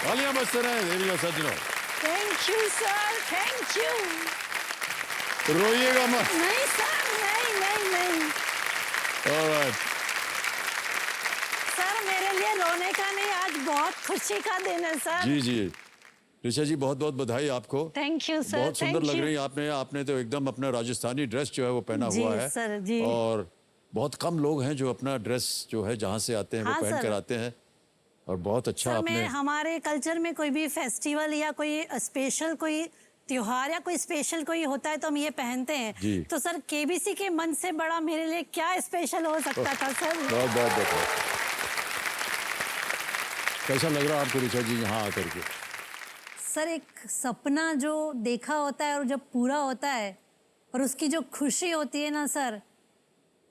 तालियां बजते रहे देवी और सज्जनों। Thank you sir, thank you. रोइएगा मत। नहीं सर, नहीं नहीं नहीं ऑलराइट। सर, मेरे लिए रोने का नहीं, आज बहुत खुशी का दिन है सर। जी जी ऋचा जी, बहुत बहुत बधाई आपको। थैंक यू सर, बहुत सुंदर थैंक लग यू। रही है आपने। आपने तो एकदम अपना राजस्थानी ड्रेस जो है वो पहना जी हुआ है। सर, जी। और बहुत कम लोग हैं जो अपना ड्रेस जो है जहाँ से आते हैं वो हाँ पहन सर। कर आते हैं। और बहुत अच्छा सर, मैं आपने। हमारे कल्चर में कोई भी फेस्टिवल या कोई स्पेशल कोई त्योहार या कोई स्पेशल कोई होता है तो हम ये पहनते हैं। जी। तो सर, केबीसी के मन से बड़ा मेरे लिए क्या स्पेशल हो सकता था सर। बहुत बहुत बहुत। कैसा लग रहा है आपको ऋचा जी यहाँ आकर के? सर, एक सपना जो देखा होता है और जब पूरा होता है और उसकी जो खुशी होती है ना सर,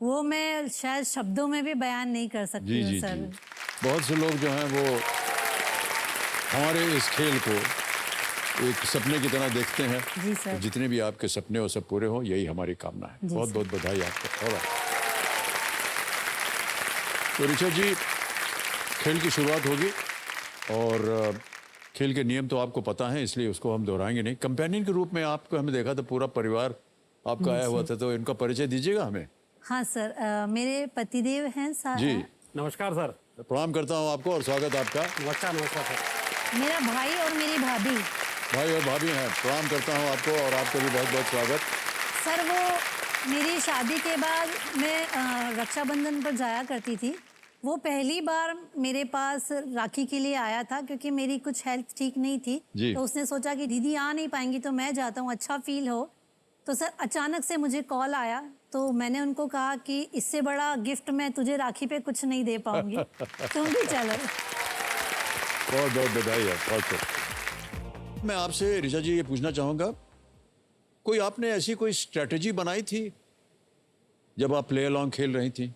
वो मैं शायद शब्दों में भी बयान नहीं कर सकती जी हूँ जी सर। जी। बहुत से लोग जो हैं वो हमारे इस खेल को एक सपने की तरह देखते हैं। जी सर। जितने भी आपके सपने हो सब पूरे हो, यही हमारी कामना है। जी बहुत सर। बहुत बधाई आपको। और तो ऋचा जी, खेल की शुरुआत होगी और खेल के नियम तो आपको पता है, इसलिए उसको हम दोहराएंगे नहीं। कंपेनियन के रूप में आपको हमने देखा था, पूरा परिवार आपका आया हुआ था, तो इनका परिचय दीजिएगा हमें। हाँ सर, मेरे पतिदेव हैं जी नमस्कार सर। प्रणाम करता हूँ आपको और स्वागत आपका। नमस्कार नमस्कार सर। मेरा भाई और मेरी भाभी। भाई और भाभी हैं, प्रणाम करता हूँ आपको और आपका भी बहुत बहुत स्वागत। सर, वो मेरी शादी के बाद मैं रक्षाबंधन पर जाया करती थी। वो पहली बार मेरे पास राखी के लिए आया था क्योंकि मेरी कुछ हेल्थ ठीक नहीं थी। जी। तो उसने सोचा कि दीदी आ नहीं पाएंगी तो मैं जाता हूँ, अच्छा फील हो। तो सर, अचानक से मुझे कॉल आया तो मैंने उनको कहा कि इससे बड़ा गिफ्ट मैं तुझे राखी पे कुछ नहीं दे पाऊंगी, तुम भी चलो। बहुत बहुत बधाई है। बहुत बहुत। मैं आपसे ऋचा जी ये पूछना चाहूँगा, कोई आपने ऐसी कोई स्ट्रेटजी बनाई थी जब आप प्ले अलॉन्ग खेल रही थी?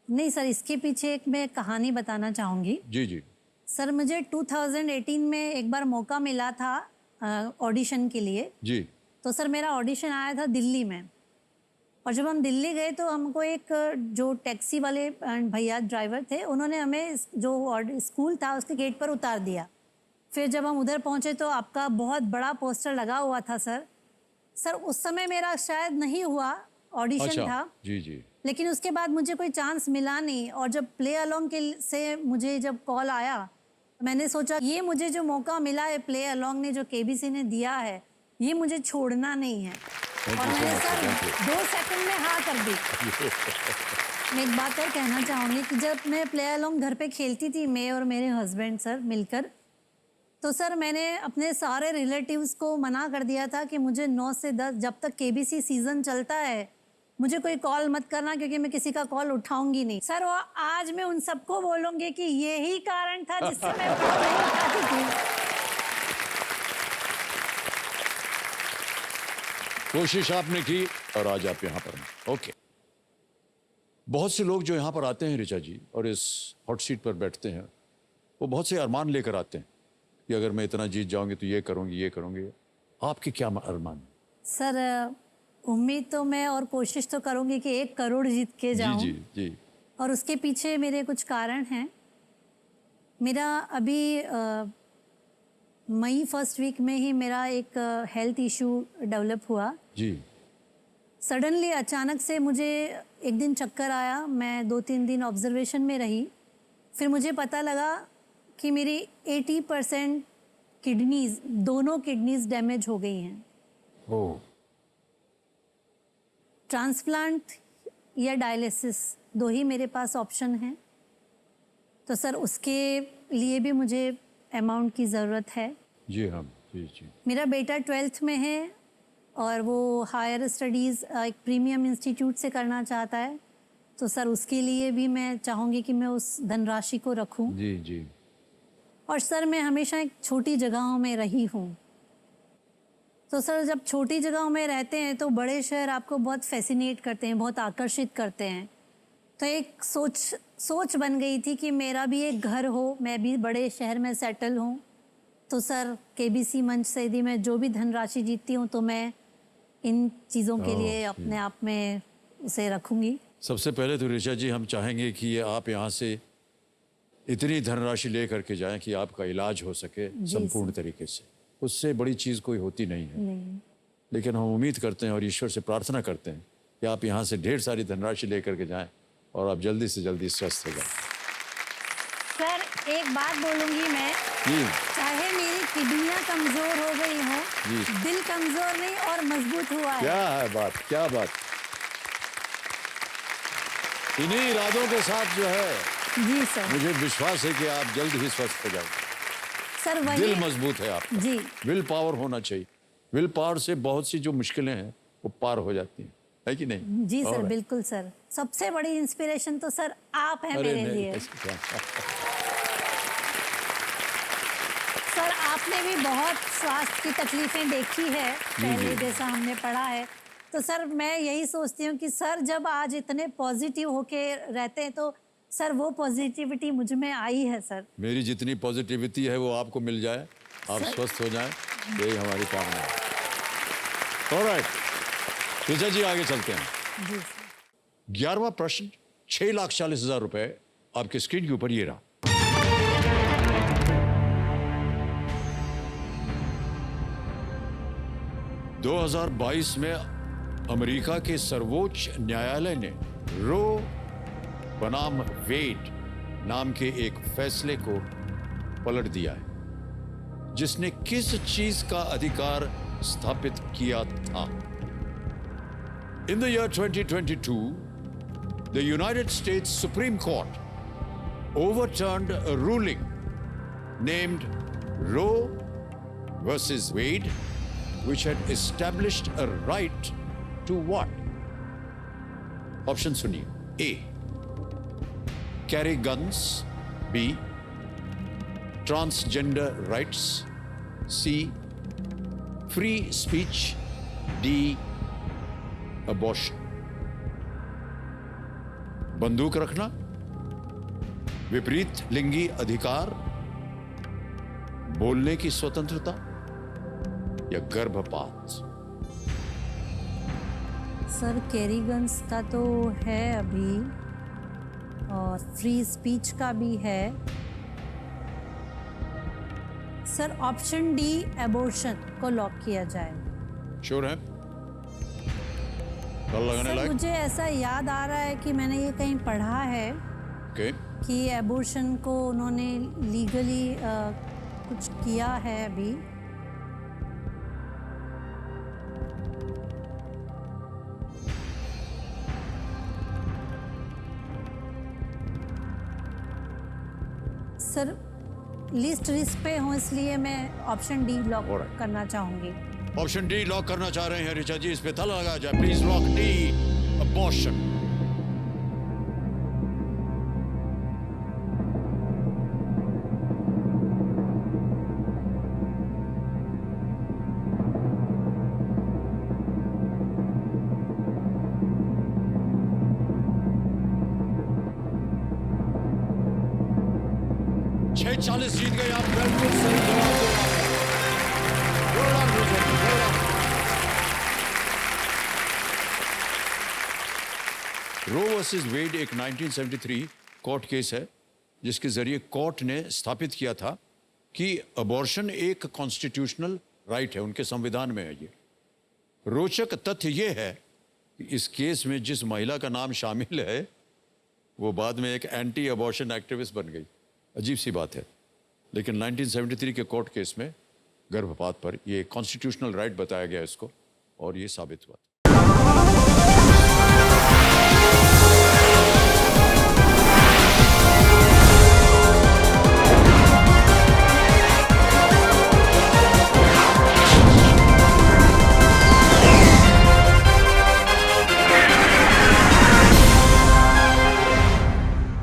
नहीं सर, इसके पीछे एक मैं कहानी बताना चाहूँगी। जी जी। सर, मुझे 2018 में एक बार मौका मिला था ऑडिशन के लिए। जी तो सर, मेरा ऑडिशन आया था दिल्ली में। और जब हम दिल्ली गए तो हमको एक जो टैक्सी वाले भैया ड्राइवर थे, उन्होंने हमें जो स्कूल था उसके गेट पर उतार दिया। फिर जब हम उधर पहुंचे तो आपका बहुत बड़ा पोस्टर लगा हुआ था सर। सर, उस समय मेरा शायद नहीं हुआ, ऑडिशन अच्छा। था। जी जी। लेकिन उसके बाद मुझे कोई चांस मिला नहीं। और जब प्ले अलॉन्ग के से मुझे जब कॉल आया, मैंने सोचा ये मुझे जो मौका मिला है, प्ले अलॉन्ग ने जो केबीसी ने दिया है, ये मुझे छोड़ना नहीं है। Thank और you so मैंने much, sir thank you. 2 second में हाँ कर दी। मैं एक बात और कहना चाहूँगी कि जब मैं प्ले अलॉन्ग घर पे खेलती थी, मैं और मेरे हस्बैंड सर मिलकर, तो सर मैंने अपने सारे रिलेटिव्स को मना कर दिया था कि मुझे 9 से 10 जब तक केबीसी सीजन चलता है मुझे कोई कॉल मत करना, क्योंकि मैं किसी का कॉल उठाऊंगी नहीं। सर, वो आज मैं उन सबको बोलूंगी कि यही कारण था जिससे मैं कॉल नहीं उठाती थी। कोशिश आपने की और आज आप यहाँ पर हैं। ओके। बहुत से लोग जो यहाँ पर आते हैं ऋचा जी और इस हॉट सीट पर बैठते हैं, वो बहुत से अरमान लेकर आते हैं कि अगर मैं इतना जीत जाऊंगी तो ये करूंगी ये करूंगी। आपके क्या अरमान? सर, उम्मीद तो मैं और कोशिश तो करूंगी कि 1 करोड़ जीत के जी जाऊं। जी जी। और उसके पीछे मेरे कुछ कारण हैं। मेरा अभी मई फर्स्ट वीक में ही मेरा एक हेल्थ इशू डेवलप हुआ। जी। सडनली अचानक से मुझे एक दिन चक्कर आया, मैं 2-3 दिन ऑब्जर्वेशन में रही। फिर मुझे पता लगा कि मेरी 80% किडनीज, दोनों किडनीज डैमेज हो गई हैं। ओह। ट्रांसप्लांट या डायलिसिस, 2 ही मेरे पास ऑप्शन हैं। तो सर, उसके लिए भी मुझे अमाउंट की ज़रूरत है। जी हाँ। जी जी। मेरा बेटा 12th में है और वो हायर स्टडीज़ एक प्रीमियम इंस्टीट्यूट से करना चाहता है। तो सर, उसके लिए भी मैं चाहूँगी कि मैं उस धनराशि को रखूँ। जी जी। और सर, मैं हमेशा एक छोटी जगहों में रही हूँ। तो सर, जब छोटी जगहों में रहते हैं तो बड़े शहर आपको बहुत फैसिनेट करते हैं, बहुत आकर्षित करते हैं। तो एक सोच बन गई थी कि मेरा भी एक घर हो, मैं भी बड़े शहर में सेटल हूँ। तो सर, केबीसी मंच से यदि मैं जो भी धनराशि जीतती हूँ तो मैं इन चीज़ों के लिए अपने आप में उसे रखूँगी। सबसे पहले तो ऋचा जी हम चाहेंगे कि आप यहाँ से इतनी धनराशि ले करके जाएं कि आपका इलाज हो सके संपूर्ण तरीके से, उससे बड़ी चीज़ कोई होती नहीं है। नहीं, लेकिन हम उम्मीद करते हैं और ईश्वर से प्रार्थना करते हैं कि आप यहाँ से ढेर सारी धनराशि लेकर के जाएं और आप जल्दी से जल्दी स्वस्थ हो जाएं। सर एक बात बोलूंगी मैं, जी चाहे मेरी किडनियां कमजोर हो गई हों, जी। दिल कमजोर नहीं और मजबूत हुआ है। क्या है बात, क्या बात। इन्हीं इरादों के साथ जो है जी सर। मुझे विश्वास है कि आप जल्द ही स्वस्थ हो जाएंगे। सर वही दिल मजबूत है आपका, जी विल पावर होना चाहिए। विल पावर से बहुत सी जो मुश्किलें हैं वो पार हो जाती हैं, है कि नहीं? जी सर, और- बिल्कुल सर। सबसे बड़ी इंस्पिरेशन तो सर आप हैं अरे मेरे नहीं, लिए। ऐसे क्या? सर आपने भी बहुत स्वास्थ्य की तकलीफें देखी है पहले, जैसा हमने पढ़ा है। तो सर मैं यही सोचती हूँ कि सर जब आज इतने पॉजिटिव होके रहते हैं तो सर वो पॉजिटिविटी मुझ में आई है सर। मेरी जितनी पॉजिटिविटी है वो आपको मिल जाए, आप स्वस्थ हो जाएं, यही हमारी कामना है। ऑलराइट, ऋचा जी आगे चलते हैं। जी सर। 11वां प्रश्न, 6,40,000 रुपए आपके स्क्रीन के ऊपर ये रहा। – 2022 में अमेरिका के सर्वोच्च न्यायालय ने रो बनाम वेड नाम के एक फैसले को पलट दिया है, जिसने किस चीज का अधिकार स्थापित किया था? In the year 2022, the United States Supreme Court overturned a ruling named Roe versus Wade, which had established a right to what? Option suniye. A. Carry guns. B. Transgender rights. C. Free speech. D. Abortion. बंदूक रखना, विपरीत लिंगी अधिकार, बोलने की स्वतंत्रता या गर्भपात? Sir कैरीगन्स का तो है अभी और फ्री स्पीच का भी है। सर ऑप्शन डी एबॉर्शन को लॉक किया जाए। श्योर है? कल लगाने सर लायक? मुझे ऐसा याद आ रहा है कि मैंने ये कहीं पढ़ा है ओके, कि एबॉर्शन को उन्होंने लीगली कुछ किया है अभी। सर लिस्ट रिस्क पे हूँ इसलिए मैं ऑप्शन डी लॉक Alright. करना चाहूंगी। ऑप्शन डी लॉक करना चाह रहे हैं ऋचा जी, इस पे ताला लगा जाए प्लीज। Lock D, abortion. छह 40 जीत गए आप, बिल्कुल सही जवाब दिया आपने। Well done, Richa ji, well done। Roe versus Wade एक 1973 कोर्ट केस है जिसके जरिए कोर्ट ने स्थापित किया था कि अबॉर्शन एक कॉन्स्टिट्यूशनल राइट है, उनके संविधान में है। ये रोचक तथ्य ये है कि इस केस में जिस महिला का नाम शामिल है वो बाद में एक एंटी अबॉर्शन एक्टिविस्ट बन गई। अजीब सी बात है, लेकिन 1973 के कोर्ट केस में गर्भपात पर ये कॉन्स्टिट्यूशनल राइट बताया गया इसको और ये साबित हुआ।